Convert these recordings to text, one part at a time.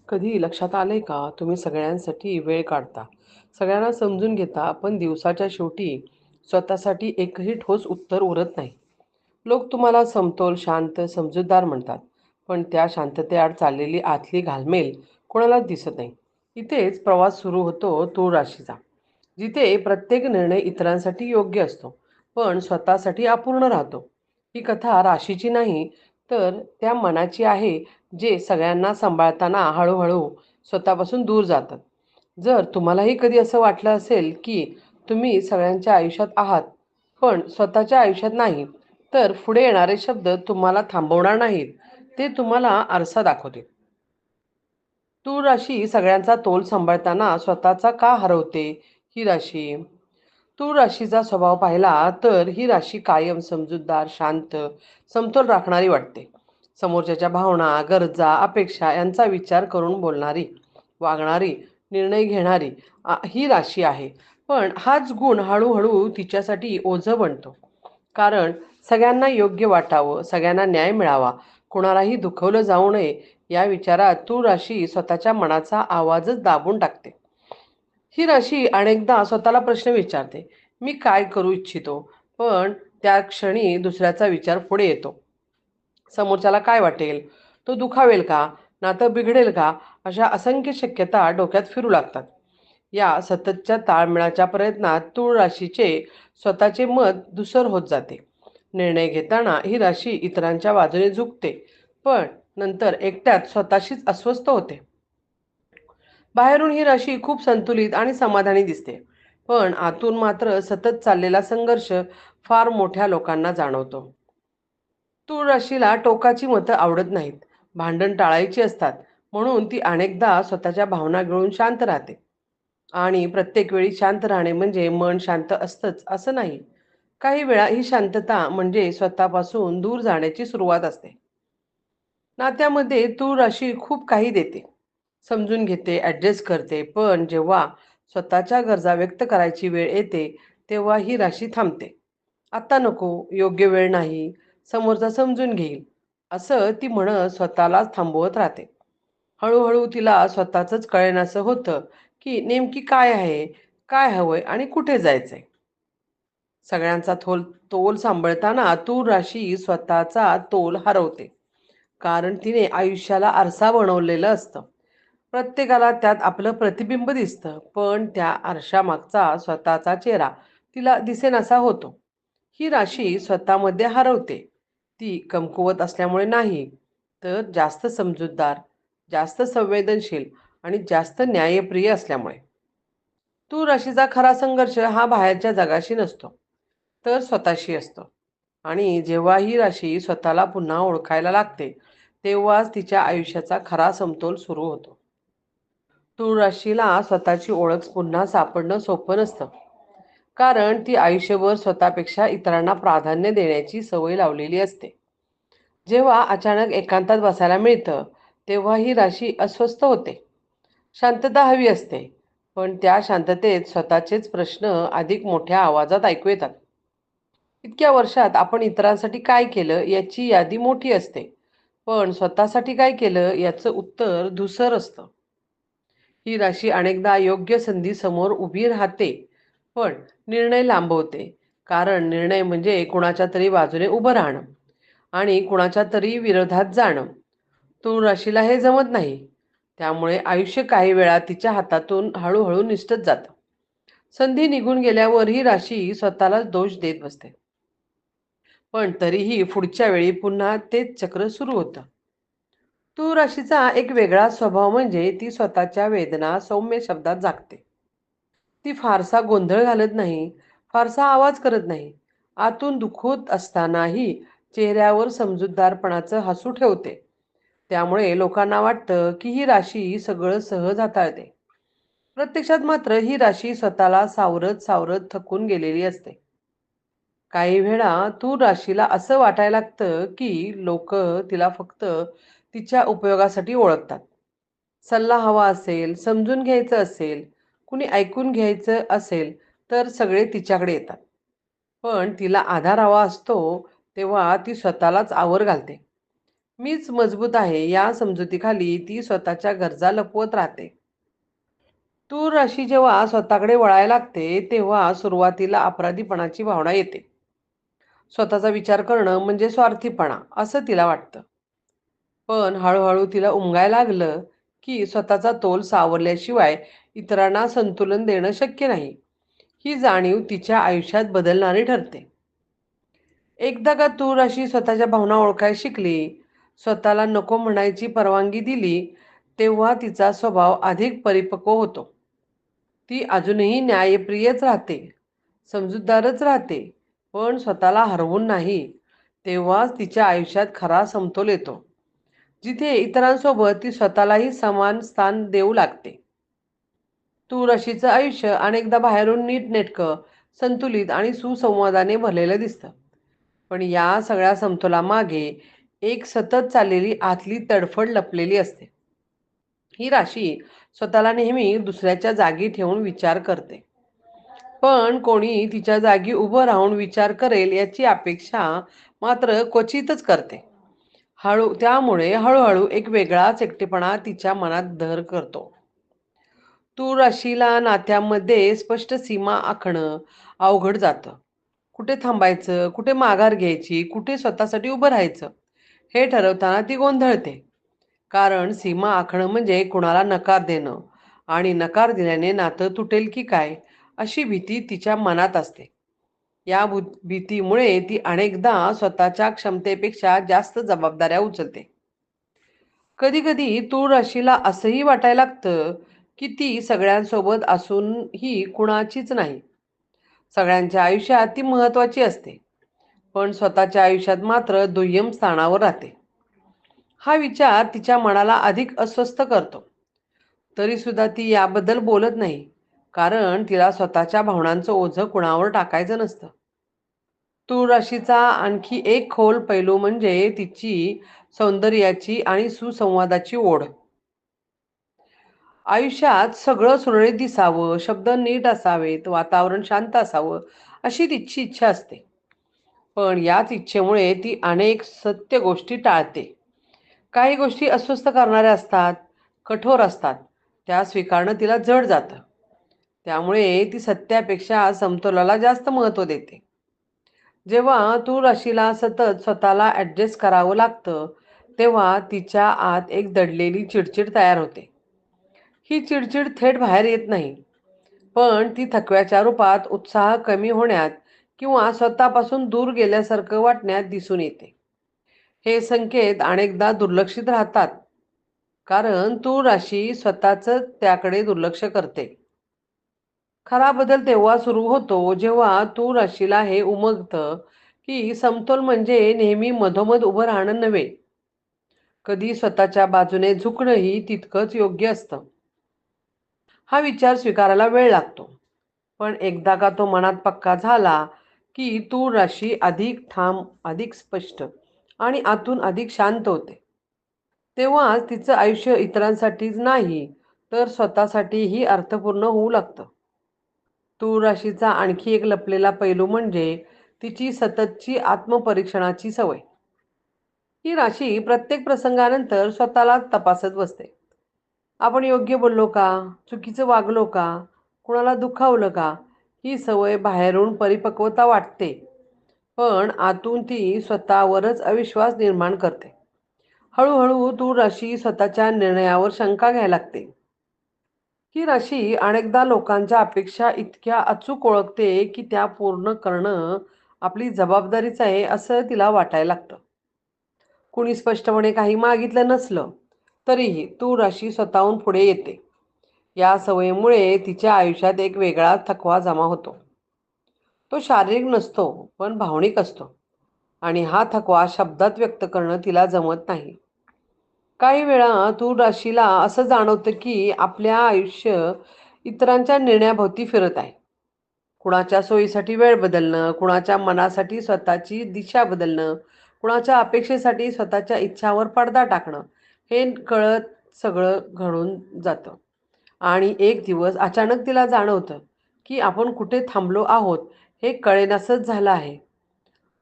कधी लक्षात आलंय का तुम्ही सगळ्यांसाठी वेळ काढता, सगळ्यांना समजून घेता, पण दिवसाच्या शेवटी स्वतःसाठी एकही ठोस उत्तर उरत नाही. लोक तुम्हाला समतोल, शांत, समजूतदार म्हणतात, पण त्या शांततेआड चाललेली आतली घालमेल कोणालाच दिसत नाही. इथेच प्रवास सुरू होतो तूळ राशीचा, जिथे प्रत्येक निर्णय इतरांसाठी योग्य असतो, पण स्वतःसाठी अपूर्ण राहतो. ही कथा राशीची नाही, तर त्या मनाची आहे, जे सगळ्यांना सांभाळताना हळूहळू स्वतःपासून दूर जातात. जर तुम्हालाही कधी असं वाटलं असेल, की तुम्ही सगळ्यांच्या आयुष्यात आहात, पण स्वतःच्या आयुष्यात नाही, तर पुढे येणारे शब्द तुम्हाला थांबवणार नाहीत, ते तुम्हाला आरसा दाखवतील. तूळ राशी सगळ्यांचा तोल सांभाळताना स्वतःचा का हरवते? ही राशी तूळ राशीचा स्वभाव पाहिला तर ही राशी कायम समजूतदार, शांत, समतोल राखणारी वाटते. समोरच्याच्या भावना, गरजा, अपेक्षा यांचा विचार करून बोलणारी, वागणारी, निर्णय घेणारी ही राशी आहे. पण हाच गुण हळूहळू तिच्यासाठी ओझं बनतो. कारण सगळ्यांना योग्य वाटावं, सगळ्यांना न्याय मिळावा, कोणालाही दुखवलं जाऊ नये, या विचारात तूळ राशी स्वतःच्या मनाचा आवाजच दाबून टाकते. ही राशी अनेकदा स्वतःला प्रश्न विचारते, मी काय करू इच्छितो? पण त्या क्षणी दुसऱ्याचा विचार पुढे येतो. समोरच्याला काय वाटेल? तो दुखावेल का? नातं बिघडेल का? अशा असंख्य शक्यता डोक्यात फिरू लागतात. या सततच्या ताळमेळाच्या प्रयत्नात तूळ राशीचे स्वतःचे मत धूसर होत जाते. निर्णय घेताना ही राशी इतरांच्या बाजूने झुकते, पण नंतर एकट्यात स्वतःशीच अस्वस्थ होते. बाहेरून ही राशी खूप संतुलित आणि समाधानी दिसते, पण आतून मात्र सतत चाललेला संघर्ष फार मोठ्या लोकांना जाणवतो. तूळ राशीला टोकाची मतं आवडत नाहीत, भांडण टाळायची असतात, म्हणून ती अनेकदा स्वतःच्या भावना गिळून शांत राहते. आणि प्रत्येक वेळी शांत राहणे म्हणजे मन शांत असतंच असं नाही. काही वेळा ही शांतता म्हणजे स्वतःपासून दूर जाण्याची सुरुवात असते. नात्यामध्ये तूळ राशी खूप काही देते, समजून घेते, ॲडजस्ट करते, पण जेव्हा स्वतःच्या गरजा व्यक्त करायची वेळ येते, तेव्हा ही राशी थांबते. आता नको, योग्य वेळ नाही, समोरचा समजून घेईल, असं ती म्हणत स्वतःलाच थांबवत राहते. हळूहळू तिला स्वतःचंच कळेनासं होतं, की नेमकी काय आहे, काय हवंय आणि कुठे जायचंय. सगळ्यांचा तोल सांभाळताना तूळ राशी स्वतःचा तोल हरवते. कारण तिने आयुष्याला आरसा बनवलेलं असतं. प्रत्येकाला त्यात आपलं प्रतिबिंब दिसतं, पण त्या आरशामागचा स्वतःचा चेहरा तिला दिसेनासा होतो. ही राशी स्वतःमध्ये हरवते. ती कमकुवत असल्यामुळे नाही, तर जास्त समजूतदार, जास्त संवेदनशील आणि जास्त न्यायप्रिय असल्यामुळे. तूळ राशीचा खरा संघर्ष हा बाहेरच्या जगाशी नसतो, तर स्वतःशी असतो. आणि जेव्हा ही राशी स्वतःला पुन्हा ओळखायला लागते, तेव्हाच तिच्या आयुष्याचा खरा समतोल सुरू होतो. तूळ राशीला स्वतःची ओळख पुन्हा सापडणं सोपं नसतं. कारण ती आयुष्यभर स्वतःपेक्षा इतरांना प्राधान्य देण्याची सवय लावलेली असते. जेव्हा अचानक एकांतात बसायला मिळतं, तेव्हा ही राशी अस्वस्थ होते. शांतता हवी असते, पण त्या शांततेत स्वतःचेच प्रश्न अधिक मोठ्या आवाजात ऐकू येतात. इतक्या वर्षात आपण इतरांसाठी काय केलं याची यादी मोठी असते, पण स्वतःसाठी काय केलं याचं उत्तर धूसर असतं. ही राशी अनेकदा योग्य संधी समोर उभी राहते, पण निर्णय लांबवते. कारण निर्णय म्हणजे कुणाच्या तरी बाजूने उभं राहणं आणि कुणाच्या तरी विरोधात जाणं. तूळ राशीला हे जमत नाही. त्यामुळे आयुष्य काही वेळा तिच्या हातातून हळूहळू निसटत जातं. संधी निघून गेल्यावर ही राशी स्वतःलाच दोष देत बसते. पण तरीही पुढच्या वेळी पुन्हा तेच चक्र सुरू होतं. तूळ राशीचा एक वेगळा स्वभाव म्हणजे ती स्वतःच्या वेदना सौम्य शब्दात झाकते. ती फारसा गोंधळ घालत नाही, फारसा आवाज करत नाही. आतून दुखत असतानाही चेहऱ्यावर समजूतदारपणाचं हसू ठेवते. त्यामुळे लोकांना वाटतं, की ही राशी सगळं सहज हाताळते. प्रत्यक्षात मात्र ही राशी स्वतःला सावरत सावरत थकून गेलेली असते. काही वेळा तूळ राशीला असं वाटायला लागतं, की लोकं तिला फक्त तिच्या उपयोगासाठी ओळखतात. सल्ला हवा असेल, समजून घ्यायचं असेल, कुणी ऐकून घ्यायचं असेल, तर सगळे तिच्याकडे येतात. पण तिला आधार हवा असतो, तेव्हा ती स्वतःलाच आवर घालते. मीच मजबूत आहे या समजुतीखाली ती स्वतःच्या गरजा लपवत राहते. तूर राशी जेव्हा स्वतःकडे वळायला लागते, तेव्हा सुरुवातीला अपराधीपणाची भावना येते. स्वतःचा विचार करणं म्हणजे स्वार्थीपणा असं तिला वाटतं. पण हळूहळू तिला उमगायला लागलं, की स्वतःचा तोल सावरल्याशिवाय इतरांना संतुलन देणं शक्य नाही. ही जाणीव तिच्या आयुष्यात बदलणारी ठरते. एकदा का तूर अशी स्वतःच्या भावना ओळखायला शिकली, स्वतःला नको म्हणायची परवानगी दिली, तेव्हा तिचा स्वभाव अधिक परिपक्व होतो. ती अजूनही न्यायप्रियच राहते, समजूतदारच राहते, पण स्वतःला हरवून नाही. तेव्हाच तिच्या आयुष्यात खरा समतोल येतो, जिथे इतरांसोबत ती स्वतःलाही समान स्थान देऊ लागते. तूर राशीचं आयुष्य अनेकदा बाहेरून नीटनेटकं, संतुलित आणि सुसंवादाने भरलेलं दिसतं. पण या सगळ्या समतोलामागे एक सतत चाललेली आतली तडफड लपलेली असते. ही राशी स्वतःला नेहमी दुसऱ्याच्या जागी ठेवून विचार करते. पण कोणी तिच्या जागी उभं राहून विचार करेल याची अपेक्षा मात्र क्वचितच करते. त्यामुळे हळूहळू एक वेगळाच एकटेपणा तिच्या मनात घर करतो. तूर राशीला नात्यामध्ये स्पष्ट सीमा आखणं अवघड जातं. कुठे थांबायचं, कुठे माघार घ्यायची, कुठे स्वतःसाठी उभं राहायचं, हे ठरवताना ती गोंधळते. कारण सीमा आखणं म्हणजे कुणाला नकार देणं आणि नकार दिल्याने नातं तुटेल की काय, अशी भीती तिच्या मनात असते. या भीतीमुळे ती अनेकदा स्वतःच्या क्षमतेपेक्षा जास्त जबाबदाऱ्या उचलते. कधी-कधी तूळ राशीला असंही वाटायला लागतं, की ती सगळ्यांसोबत असूनही कुणाचीच नाही. सगळ्यांच्या आयुष्यात ती महत्त्वाची असते, पण स्वतःच्या आयुष्यात मात्र दुय्यम स्थानावर राहते. हा विचार तिच्या मनाला अधिक अस्वस्थ करतो. तरी सुद्धा ती याबद्दल बोलत नाही, कारण तिला स्वतःच्या भावनांचं ओझं कुणावर टाकायचं नसतं. तूळ राशीचा आणखी एक खोल पैलू म्हणजे तिची सौंदर्याची आणि सुसंवादाची ओढ. आयुष्यात सगळं सुरळीत दिसावं, शब्द नीट असावेत, वातावरण शांत असावं, अशी तिची इच्छा असते. पण याच इच्छेमुळे ती अनेक सत्य गोष्टी टाळते. काही गोष्टी अस्वस्थ करणाऱ्या असतात, कठोर असतात. त्या स्वीकारणं तिला जड जातं. त्यामुळे ती सत्यापेक्षा समतोलाला जास्त महत्त्व देते. जेव्हा तूळ राशीला सतत स्वतःला ॲडजस्ट करावं लागतं, तेव्हा तिच्या आत एक दडलेली चिडचिड तयार होते. ही चिडचिड थेट बाहेर येत नाही, पण ती थकव्याच्या रूपात उत्साह कमी होण्यात किंवा स्वतःपासून दूर गेल्यासारखं वाटण्यात दिसून येते. हे संकेत अनेकदा दुर्लक्षित राहतात, कारण तूळ राशी स्वतःच त्याकडे दुर्लक्ष करते. खरा बदल तेव्हा सुरू होतो, जेव्हा तूळ राशीला हे उमगतं, की समतोल म्हणजे नेहमी मधोमध उभं राहणं नव्हे. कधी स्वतःच्या बाजूने झुकणंही तितकंच योग्य असतं. हा विचार स्वीकारायला वेळ लागतो. पण एकदा का तो मनात पक्का झाला, की तूळ राशी अधिक ठाम, अधिक स्पष्ट आणि आतून अधिक शांत होते. तेव्हाच तिचं आयुष्य इतरांसाठीच नाही, तर स्वतःसाठीही अर्थपूर्ण होऊ लागतं. तूळ राशीचा आणखी एक लपलेला पैलू म्हणजे तिची सततची आत्मपरीक्षणाची सवय. ही राशी प्रत्येक प्रसंगानंतर स्वतःला तपासत बसते. आपण योग्य बोललो का? चुकीचं वागलो का? कुणाला दुखावलं का? ही सवय बाहेरून परिपक्वता वाटते, पण आतून ती स्वतःवरच अविश्वास निर्माण करते. हळूहळू तूळ राशी स्वतःच्या निर्णयावर शंका घ्यायला लागते. ही राशी अनेकदा लोकांच्या अपेक्षा इतक्या अचूक ओळखते, की त्या पूर्ण करणं आपली जबाबदारीच आहे असं तिला वाटायला लागतं. कुणी स्पष्टपणे काही मागितलं नसलं, तरीही तूळ राशी स्वतःहून पुढे येते. या सवयीमुळे तिच्या आयुष्यात एक वेगळा थकवा जमा होतो. तो शारीरिक नसतो, पण भावनिक असतो. आणि हा थकवा शब्दात व्यक्त करणं तिला जमत नाही. काही वेळा तूळ राशीला असं जाणवतं, की आपल्या आयुष्य इतरांच्या निर्णयाभोवती फिरत आहे. कुणाच्या सोयीसाठी वेळ बदलणं, कुणाच्या मनासाठी स्वतःची दिशा बदलणं, कुणाच्या अपेक्षेसाठी स्वतःच्या इच्छावर पडदा टाकणं, हे कळत सगळं घडून जातं. आणि एक दिवस अचानक तिला जाणवतं, की आपण कुठे थांबलो आहोत हे कळेनासच झालं आहे.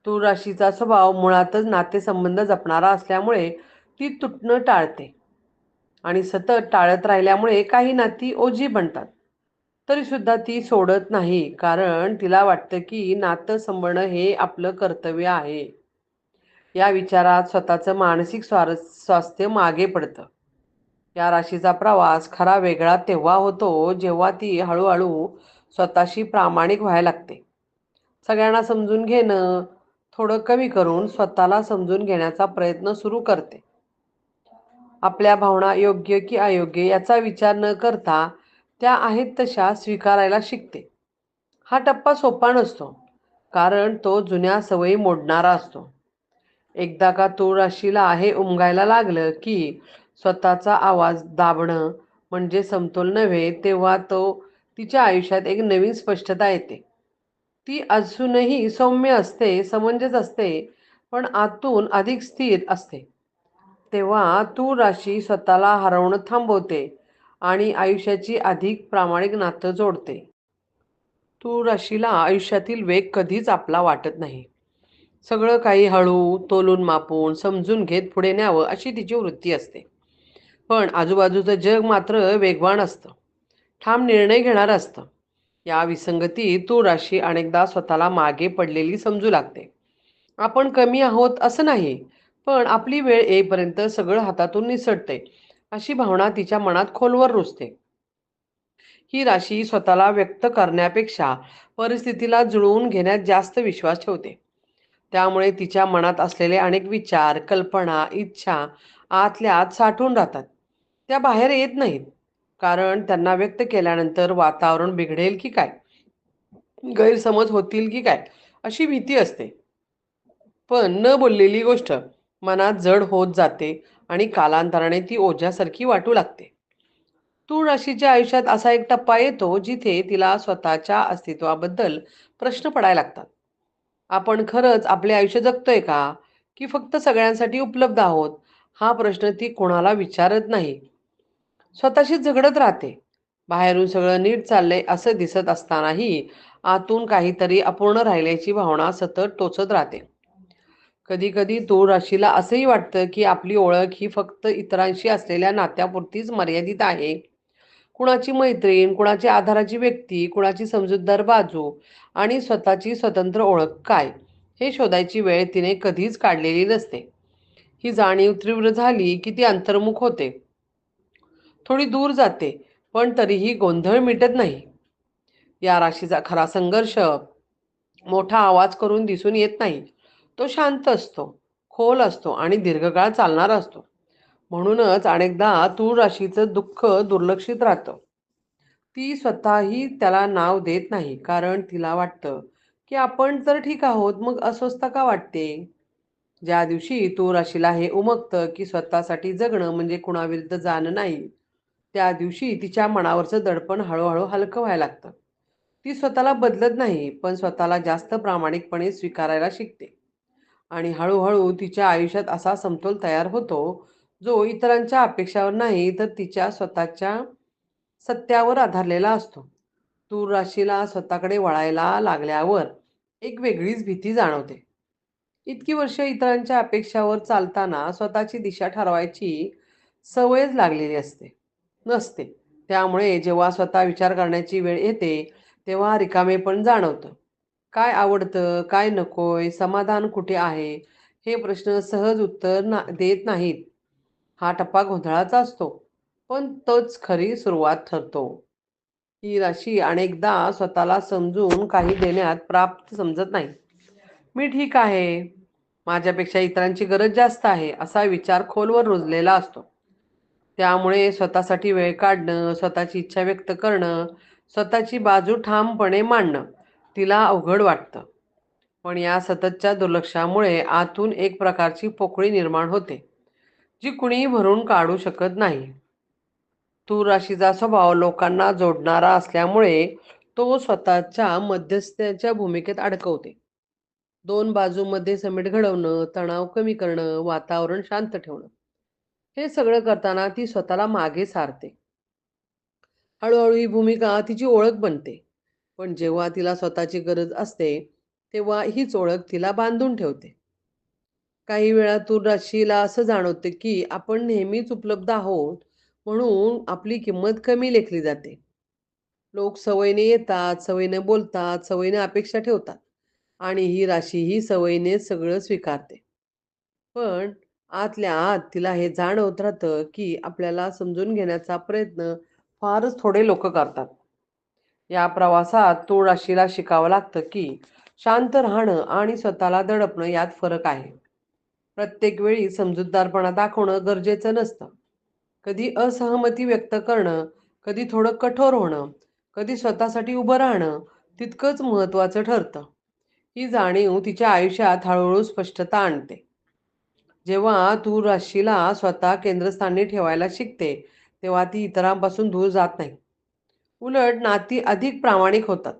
तूळ राशीचा स्वभाव मुळातच नातेसंबंध जपणारा असल्यामुळे ती तुटणं टाळते आणि सतत टाळत राहिल्यामुळे काही नाती ओझी बनतात. तरी सुद्धा ती सोडत नाही, कारण तिला वाटतं की नातं सांभाळणं हे आपलं कर्तव्य आहे. या विचारात स्वतःचं मानसिक स्वास्थ्य मागे पडतं. या राशीचा प्रवास खरा वेगळा तेव्हा होतो, जेव्हा ती हळूहळू स्वतःशी प्रामाणिक व्हायला लागते. सगळ्यांना समजून घेणं थोडं कमी करून स्वतःला समजून घेण्याचा प्रयत्न सुरू करते. आपल्या भावना योग्य की अयोग्य याचा विचार न करता त्या आहेत तशा स्वीकारायला शिकते. हा टप्पा सोपा नसतो, कारण तो जुन्या सवयी मोडणारा असतो. एकदा का तूळ राशीला हे उमगायला लागलं, की स्वतःचा आवाज दाबणं म्हणजे समतोल नव्हे, तेव्हा तिच्या आयुष्यात एक नवीन स्पष्टता येते. ती अजूनही सौम्य असते, समंजस असते, पण आतून अधिक स्थिर असते. तेव्हा तूळ राशी स्वतःला हरवणं थांबवते आणि आयुष्याची अधिक प्रामाणिक नातं जोडते. तूळ राशीला आयुष्यातील वेग कधीच आपला वाटत नाही. सगळं काही हळू, तोलून मापून, समजून घेत पुढे न्यावं अशी तिची वृत्ती असते. पण आजूबाजूचं जग मात्र वेगवान असतं. ठाम निर्णय घेणारं असतं. या विसंगतीत तूळ राशी अनेकदा स्वतःला मागे पडलेली समजू लागते. आपण कमी आहोत असं नाही, पण आपली वेळ येईपर्यंत सगळं हातातून निसटते, अशी भावना तिच्या मनात खोलवर रुजते. ही राशी स्वतःला व्यक्त करण्यापेक्षा परिस्थितीला जुळवून घेण्यात जास्त विश्वास ठेवते. त्यामुळे तिच्या मनात असलेले अनेक विचार, कल्पना, इच्छा आतल्या आत साठवून राहतात. त्या बाहेर येत नाहीत, कारण त्यांना व्यक्त केल्यानंतर वातावरण बिघडेल की काय, गैरसमज होतील की काय, अशी भीती असते. पण न बोललेली गोष्ट मनात जड होत जाते आणि कालांतराने ती ओझ्यासारखी वाटू लागते. तूळ राशीच्या आयुष्यात असा एक टप्पा येतो, जिथे तिला स्वतःच्या अस्तित्वाबद्दल प्रश्न पडायला लागतात. आपण खरंच आपले आयुष्य जगतोय का? की फक्त सगळ्यांसाठी उपलब्ध आहोत? हा प्रश्न ती कोणाला विचारत नाही. स्वतःशीच झगडत राहते. बाहेरून सगळं नीट चाललंय असं दिसत असतानाही आतून काहीतरी अपूर्ण राहिल्याची भावना सतत टोचत राहते. कधी-कधी तूळ राशीला असंही वाटतं, की आपली ओळख ही फक्त इतरांशी असलेल्या नात्यापुरतीच मर्यादित आहे. कुणाची मैत्रीण, कुणाची आधाराची व्यक्ती, कुणाची समजूतदार बाजू आणि स्वतःची स्वतंत्र ओळख काय, हे शोधायची वेळ तिने कधीच काढलेली नसते. ही जाणीव तीव्र झाली, की ती अंतर्मुख होते. थोडी दूर जाते, पण तरीही गोंधळ मिटत नाही. या राशीचा खरा संघर्ष मोठा आवाज करून दिसून येत नाही. तो शांत असतो, खोल असतो आणि दीर्घकाळ चालणारा असतो. म्हणूनच अनेकदा तूळ राशीचं दुःख दुर्लक्षित राहतं. ती स्वतःही त्याला नाव देत नाही, कारण तिला वाटतं, की आपण तर ठीक आहोत, मग अस्वस्थता का वाटते? ज्या दिवशी तूळ राशीला हे उमगतं, की स्वतःसाठी जगणं म्हणजे कुणाविरुद्ध जाणं नाही, त्या दिवशी तिच्या मनावरचं दडपण हळूहळू हलकं व्हायला लागतं. ती स्वतःला बदलत नाही, पण स्वतःला जास्त प्रामाणिकपणे स्वीकारायला शिकते. आणि हळूहळू तिच्या आयुष्यात असा समतोल तयार होतो, जो इतरांच्या अपेक्षावर नाही, तर तिच्या स्वतःच्या सत्यावर आधारलेला असतो. तूळ राशीला स्वतःकडे वळायला लागल्यावर एक वेगळीच भीती जाणवते. इतकी वर्ष इतरांच्या अपेक्षावर चालताना स्वतःची दिशा ठरवायची सवयच लागलेली नसते. त्यामुळे जेव्हा स्वतः विचार करण्याची वेळ येते, तेव्हा रिकामेपण जाणवतं. काय आवडतं, काय नकोय, समाधान कुठे आहे, हे प्रश्न सहज उत्तर देत नाहीत. हा टप्पा गोंधळाचा असतो, पण तोच खरी सुरुवात ठरतो. ही राशी अनेकदा स्वतःला समजून काही देण्यात प्राप्त समजत नाही. मी ठीक आहे, माझ्यापेक्षा इतरांची गरज जास्त आहे, असा विचार खोलवर रुजलेला असतो. त्यामुळे स्वतःसाठी वेळ काढणं, स्वतःची इच्छा व्यक्त करणं, स्वतःची बाजू ठामपणे मांडणं तिला अवघड वाटतं. पण या सततच्या दुर्लक्षामुळे आतून एक प्रकारची पोकळी निर्माण होते, जी कुणीही भरून काढू शकत नाही. तूळ राशीचा स्वभाव लोकांना जोडणारा असल्यामुळे तो स्वतःच्या मध्यस्थाच्या भूमिकेत अडकवते. दोन बाजूंमध्ये समेट घडवणं, तणाव कमी करणं, वातावरण शांत ठेवणं. हे सगळं करताना ती स्वतःला मागे सारते. हळूहळू ही भूमिका तिची ओळख बनते. पण जेव्हा तिला स्वतःची गरज असते, तेव्हा हीच ओळख तिला बांधून ठेवते. काही वेळा तूर राशीला असं जाणवते, की आपण नेहमीच उपलब्ध आहोत, म्हणून आपली किंमत कमी लेखली जाते. लोक सवयीने येतात, सवयीने बोलतात, सवयीने अपेक्षा ठेवतात आणि ही राशी ही सवयीने सगळं स्वीकारते. पण आतल्या आत तिला हे जाणवत राहतं, की आपल्याला समजून घेण्याचा प्रयत्न फारच थोडे लोकं करतात. या प्रवासात तूळ राशीला शिकावं लागतं, की शांत राहणं आणि स्वतःला दडपणं यात फरक आहे. प्रत्येक वेळी समजूतदारपणा दाखवणं गरजेचं नसतं. कधी असहमती व्यक्त करणं, कधी थोडं कठोर होणं, कधी स्वतःसाठी उभं राहणं तितकंच महत्त्वाचं ठरतं. ही जाणीव तिच्या आयुष्यात हळूहळू स्पष्टता आणते. जेव्हा तू राशीला स्वतः केंद्रस्थानी ठेवायला शिकते, तेव्हा ती इतरांपासून दूर जात नाही. उलट नाती अधिक प्रामाणिक होतात.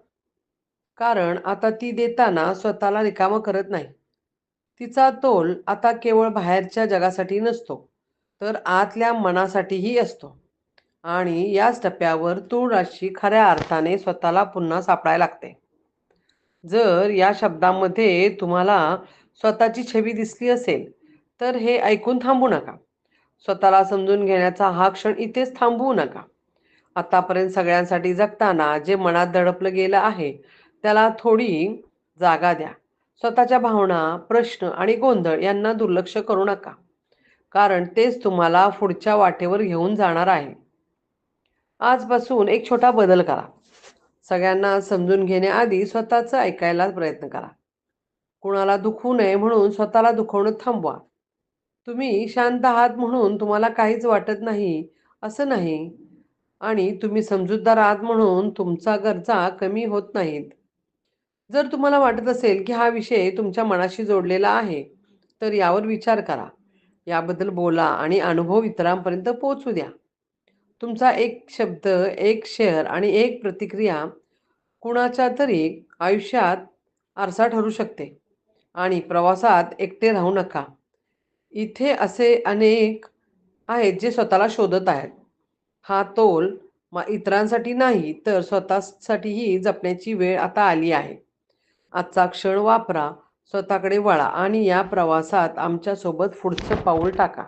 कारण आता ती देताना स्वतःला रिकामं करत नाही. तिचा तोल आता केवळ बाहेरच्या जगासाठी नसतो, तर आतल्या मनासाठीही असतो. आणि याच टप्प्यावर तूळ राशी खऱ्या अर्थाने स्वतःला पुन्हा सापडायला लागते. जर या शब्दांमध्ये तुम्हाला स्वतःची छबी दिसली असेल, तर हे ऐकून थांबू नका. स्वतःला समजून घेण्याचा हा क्षण इथेच थांबवू नका. आतापर्यंत सगळ्यांसाठी जगताना जे मनात दडपलं गेलं आहे, त्याला थोडी जागा द्या. स्वतःच्या भावना, प्रश्न आणि गोंधळ यांना दुर्लक्ष करू नका. कारण तेच तुम्हाला पुढच्या वाटेवर घेऊन जाणार आहे. आजपासून एक छोटा बदल करा. सगळ्यांना समजून घेण्याआधी स्वतःचं ऐकायला प्रयत्न करा. कुणाला दुखवू नये म्हणून स्वतःला दुखवणं थांबवा. तुम्ही शांत आहात म्हणून तुम्हाला काहीच वाटत नाही, असं नाही. आणि तुम्ही समजूतदार आहात म्हणून तुमच्या गरजा कमी होत नाहीत. जर तुम्हाला वाटत असेल, की हा विषय तुमच्या मनाशी जोडलेला आहे, तर यावर विचार करा. याबद्दल बोला आणि अनुभव इतरांपर्यंत पोहोचू द्या. तुमचा एक शब्द, एक शेअर आणि एक प्रतिक्रिया कुणाच्या तरी आयुष्यात आरसा ठरू शकते. आणि प्रवासात एकटे राहू नका. इथे असे अनेक आहेत जे स्वतःला शोधत आहेत. हा तोल इतरांसाठी नाही, तर स्वतःसाठीही जपण्याची वेळ आता आली आहे. आजचा क्षण वापरा, स्वतःकडे वळा आणि या प्रवासात आमच्यासोबत पुढचं पाऊल टाका.